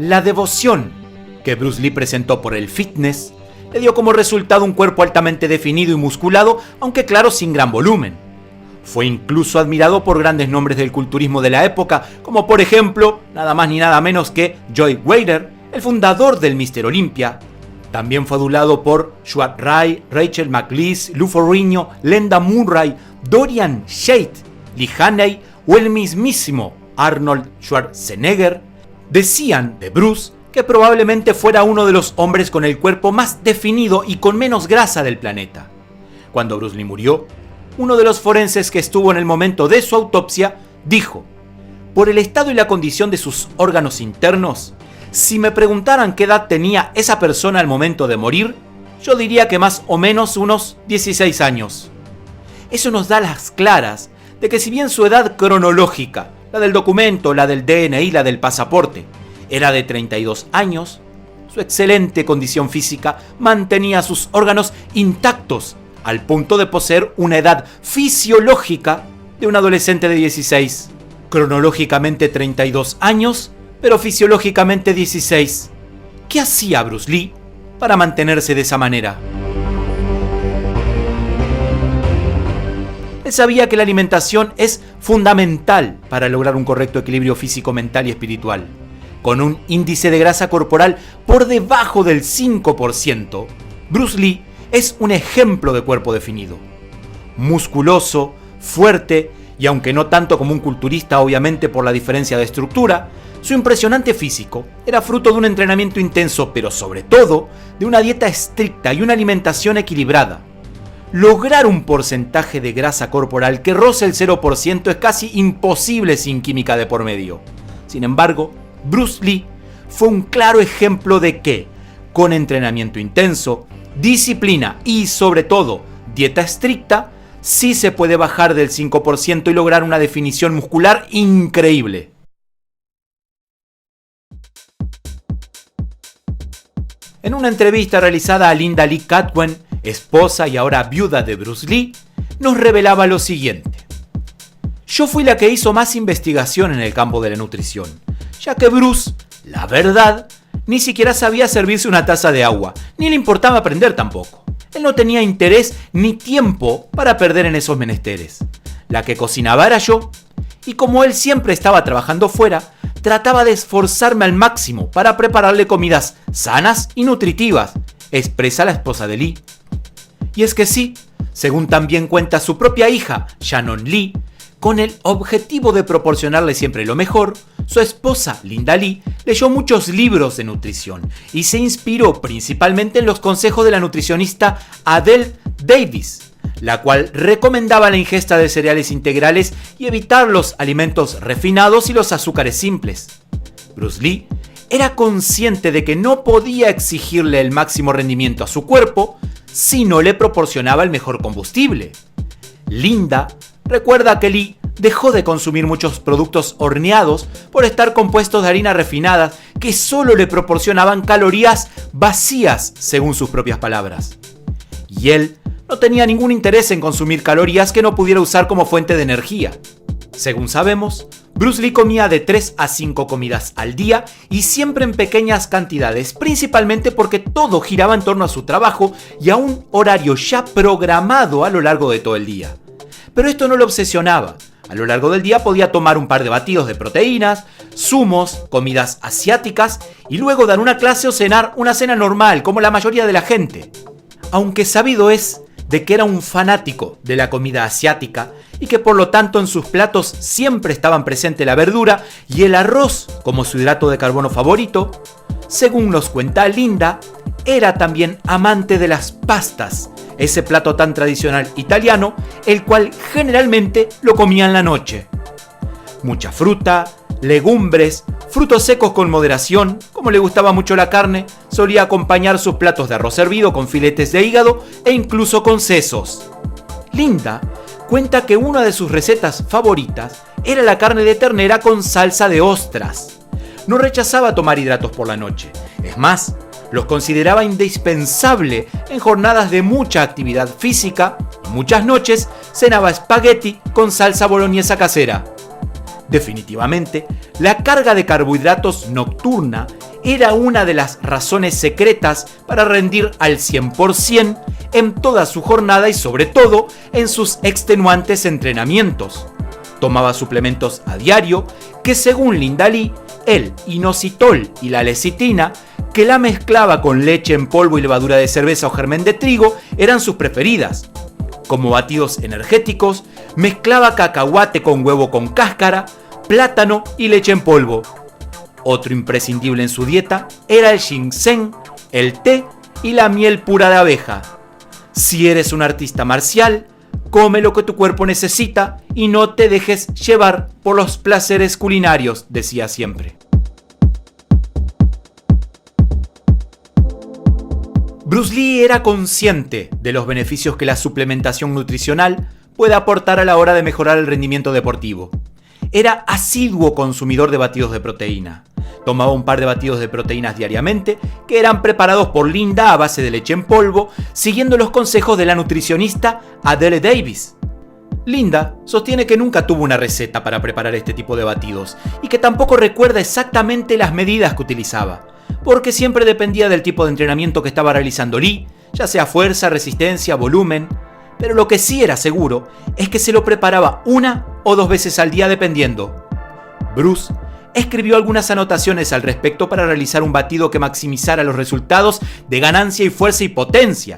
La devoción que Bruce Lee presentó por el fitness le dio como resultado un cuerpo altamente definido y musculado, aunque claro, sin gran volumen. Fue incluso admirado por grandes nombres del culturismo de la época, como por ejemplo, nada más ni nada menos que Joy Weider, el fundador del Mr. Olympia. También fue adulado por Stuart Wright, Rachel McLeese, Lou Ferrigno, Glenda Murray, Dorian Shade, Lee Haney o el mismísimo Arnold Schwarzenegger. Decían de Bruce que probablemente fuera uno de los hombres con el cuerpo más definido y con menos grasa del planeta. Cuando Bruce Lee murió, uno de los forenses que estuvo en el momento de su autopsia dijo: por el estado y la condición de sus órganos internos, si me preguntaran qué edad tenía esa persona al momento de morir, yo diría que más o menos unos 16 años. Eso nos da las claras de que si bien su edad cronológica, la del documento, la del DNI, la del pasaporte, era de 32 años, su excelente condición física mantenía sus órganos intactos al punto de poseer una edad fisiológica de un adolescente de 16. Cronológicamente 32 años, pero fisiológicamente 16. ¿Qué hacía Bruce Lee para mantenerse de esa manera? Él sabía que la alimentación es fundamental para lograr un correcto equilibrio físico, mental y espiritual. Con un índice de grasa corporal por debajo del 5%, Bruce Lee es un ejemplo de cuerpo definido. Musculoso, fuerte y aunque no tanto como un culturista obviamente por la diferencia de estructura, su impresionante físico era fruto de un entrenamiento intenso, pero sobre todo de una dieta estricta y una alimentación equilibrada. Lograr un porcentaje de grasa corporal que roce el 0% es casi imposible sin química de por medio. Sin embargo, Bruce Lee fue un claro ejemplo de que, con entrenamiento intenso, disciplina y sobre todo dieta estricta, sí se puede bajar del 5% y lograr una definición muscular increíble. En una entrevista realizada a Linda Lee Catwin, esposa y ahora viuda de Bruce Lee, nos revelaba lo siguiente: yo fui la que hizo más investigación en el campo de la nutrición, ya que Bruce, la verdad, ni siquiera sabía servirse una taza de agua, ni le importaba aprender tampoco. Él no tenía interés ni tiempo para perder en esos menesteres. La que cocinaba era yo, y como él siempre estaba trabajando fuera, trataba de esforzarme al máximo para prepararle comidas sanas y nutritivas, expresa la esposa de Lee. Y es que sí, según también cuenta su propia hija, Shannon Lee, con el objetivo de proporcionarle siempre lo mejor, su esposa, Linda Lee, leyó muchos libros de nutrición y se inspiró principalmente en los consejos de la nutricionista Adele Davis, la cual recomendaba la ingesta de cereales integrales y evitar los alimentos refinados y los azúcares simples. Bruce Lee era consciente de que no podía exigirle el máximo rendimiento a su cuerpo si no le proporcionaba el mejor combustible. Linda recuerda que Lee dejó de consumir muchos productos horneados por estar compuestos de harina refinada que solo le proporcionaban calorías vacías, según sus propias palabras. Y él no tenía ningún interés en consumir calorías que no pudiera usar como fuente de energía. Según sabemos, Bruce Lee comía de 3 a 5 comidas al día y siempre en pequeñas cantidades, principalmente porque todo giraba en torno a su trabajo y a un horario ya programado a lo largo de todo el día. Pero esto no lo obsesionaba. A lo largo del día podía tomar un par de batidos de proteínas, zumos, comidas asiáticas y luego dar una clase o cenar una cena normal, como la mayoría de la gente. Aunque sabido es de que era un fanático de la comida asiática y que por lo tanto en sus platos siempre estaban presentes la verdura y el arroz como su hidrato de carbono favorito, según nos cuenta Linda, era también amante de las pastas, ese plato tan tradicional italiano, el cual generalmente lo comía en la noche. Mucha fruta, legumbres, frutos secos con moderación, como le gustaba mucho la carne, solía acompañar sus platos de arroz hervido con filetes de hígado e incluso con sesos. Linda cuenta que una de sus recetas favoritas era la carne de ternera con salsa de ostras. No rechazaba tomar hidratos por la noche, es más, los consideraba indispensable en jornadas de mucha actividad física y muchas noches cenaba espagueti con salsa boloñesa casera. Definitivamente, la carga de carbohidratos nocturna era una de las razones secretas para rendir al 100% en toda su jornada y sobre todo en sus extenuantes entrenamientos. Tomaba suplementos a diario que, según Linda Lee, el inositol y la lecitina, que la mezclaba con leche en polvo y levadura de cerveza o germen de trigo, eran sus preferidas. Como batidos energéticos, mezclaba cacahuate con huevo con cáscara, plátano y leche en polvo. Otro imprescindible en su dieta era el ginseng, el té y la miel pura de abeja. Si eres un artista marcial, come lo que tu cuerpo necesita y no te dejes llevar por los placeres culinarios, decía siempre. Bruce Lee era consciente de los beneficios que la suplementación nutricional puede aportar a la hora de mejorar el rendimiento deportivo. Era asiduo consumidor de batidos de proteína. Tomaba un par de batidos de proteínas diariamente, que eran preparados por Linda a base de leche en polvo, siguiendo los consejos de la nutricionista Adele Davis. Linda sostiene que nunca tuvo una receta para preparar este tipo de batidos y que tampoco recuerda exactamente las medidas que utilizaba, porque siempre dependía del tipo de entrenamiento que estaba realizando Lee, ya sea fuerza, resistencia, volumen. Pero lo que sí era seguro es que se lo preparaba 1 o 2 veces al día dependiendo. Bruce escribió algunas anotaciones al respecto para realizar un batido que maximizara los resultados de ganancia y fuerza y potencia.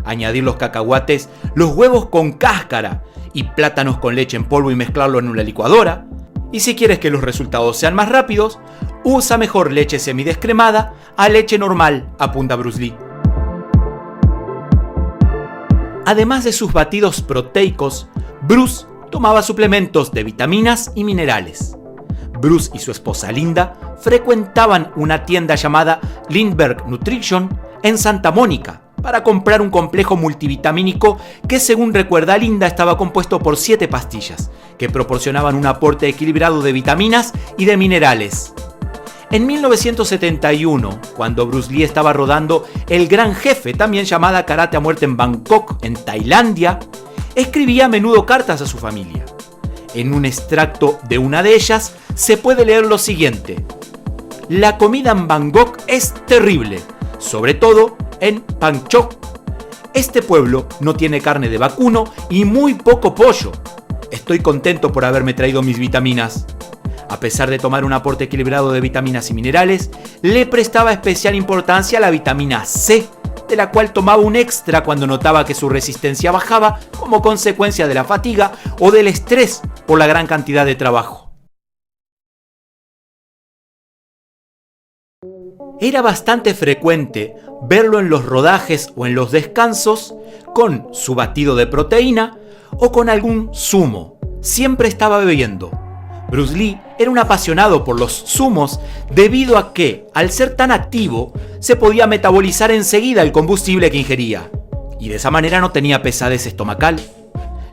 Añadir los cacahuates, los huevos con cáscara y plátanos con leche en polvo y mezclarlo en una licuadora. Y si quieres que los resultados sean más rápidos, usa mejor leche semidescremada a leche normal, apunta Bruce Lee. Además de sus batidos proteicos, Bruce tomaba suplementos de vitaminas y minerales. Bruce y su esposa Linda frecuentaban una tienda llamada Lindbergh Nutrition en Santa Mónica para comprar un complejo multivitamínico que, según recuerda Linda, estaba compuesto por 7 pastillas que proporcionaban un aporte equilibrado de vitaminas y de minerales. En 1971, cuando Bruce Lee estaba rodando El Gran Jefe, también llamada Karate a Muerte en Bangkok, en Tailandia, escribía a menudo cartas a su familia. En un extracto de una de ellas se puede leer lo siguiente: la comida en Bangkok es terrible, sobre todo en Pangchok. Este pueblo no tiene carne de vacuno y muy poco pollo. Estoy contento por haberme traído mis vitaminas. A pesar de tomar un aporte equilibrado de vitaminas y minerales, le prestaba especial importancia a la vitamina C, de la cual tomaba un extra cuando notaba que su resistencia bajaba como consecuencia de la fatiga o del estrés por la gran cantidad de trabajo. Era bastante frecuente verlo en los rodajes o en los descansos con su batido de proteína o con algún zumo. Siempre estaba bebiendo. Bruce Lee era un apasionado por los zumos debido a que, al ser tan activo, se podía metabolizar enseguida el combustible que ingería, y de esa manera no tenía pesadez estomacal.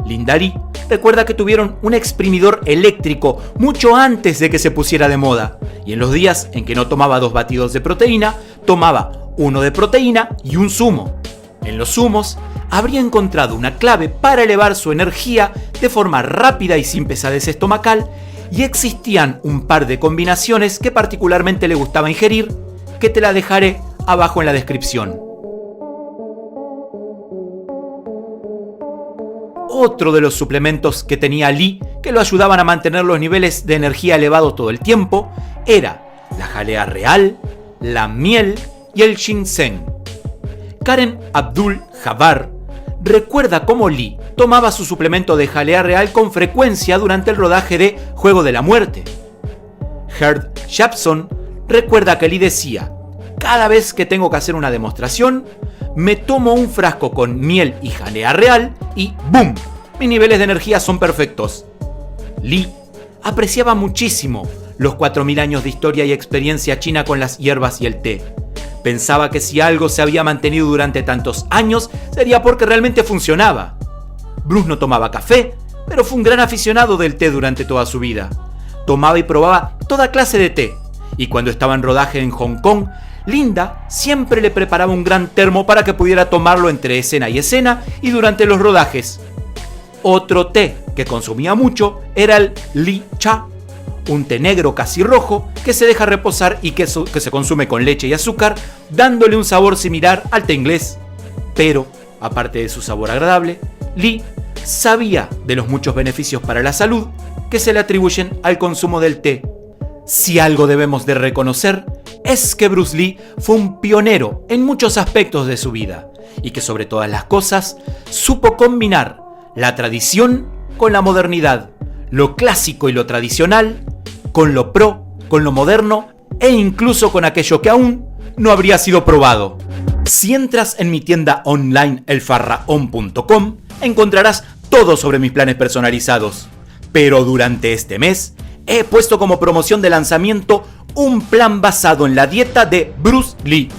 Linda Lee recuerda que tuvieron un exprimidor eléctrico mucho antes de que se pusiera de moda, y en los días en que no tomaba 2 batidos de proteína, tomaba 1 de proteína y un zumo. En los zumos habría encontrado una clave para elevar su energía de forma rápida y sin pesadez estomacal, y existían un par de combinaciones que particularmente le gustaba ingerir, que te la dejaré abajo en la descripción. Otro de los suplementos que tenía Lee, que lo ayudaban a mantener los niveles de energía elevados todo el tiempo, era la jalea real, la miel y el ginseng. Karen Abdul-Jabbar recuerda cómo Lee tomaba su suplemento de jalea real con frecuencia durante el rodaje de Juego de la Muerte. Heard Japson recuerda que Lee decía: cada vez que tengo que hacer una demostración, me tomo un frasco con miel y jalea real y ¡boom! Mis niveles de energía son perfectos. Lee apreciaba muchísimo los 4000 años de historia y experiencia china con las hierbas y el té. Pensaba que si algo se había mantenido durante tantos años, sería porque realmente funcionaba. Bruce no tomaba café, pero fue un gran aficionado del té durante toda su vida. Tomaba y probaba toda clase de té, y cuando estaba en rodaje en Hong Kong, Linda siempre le preparaba un gran termo para que pudiera tomarlo entre escena y escena y durante los rodajes. Otro té que consumía mucho era el Lee Cha, un té negro casi rojo que se deja reposar y que se consume con leche y azúcar, dándole un sabor similar al té inglés. Pero, aparte de su sabor agradable, Lee sabía de los muchos beneficios para la salud que se le atribuyen al consumo del té. Si algo debemos de reconocer es que Bruce Lee fue un pionero en muchos aspectos de su vida y que sobre todas las cosas supo combinar la tradición con la modernidad, lo clásico y lo tradicional con lo pro, con lo moderno e incluso con aquello que aún no habría sido probado. Si entras en mi tienda online elfarraon.com encontrarás todo sobre mis planes personalizados. Pero durante este mes he puesto como promoción de lanzamiento un plan basado en la dieta de Bruce Lee.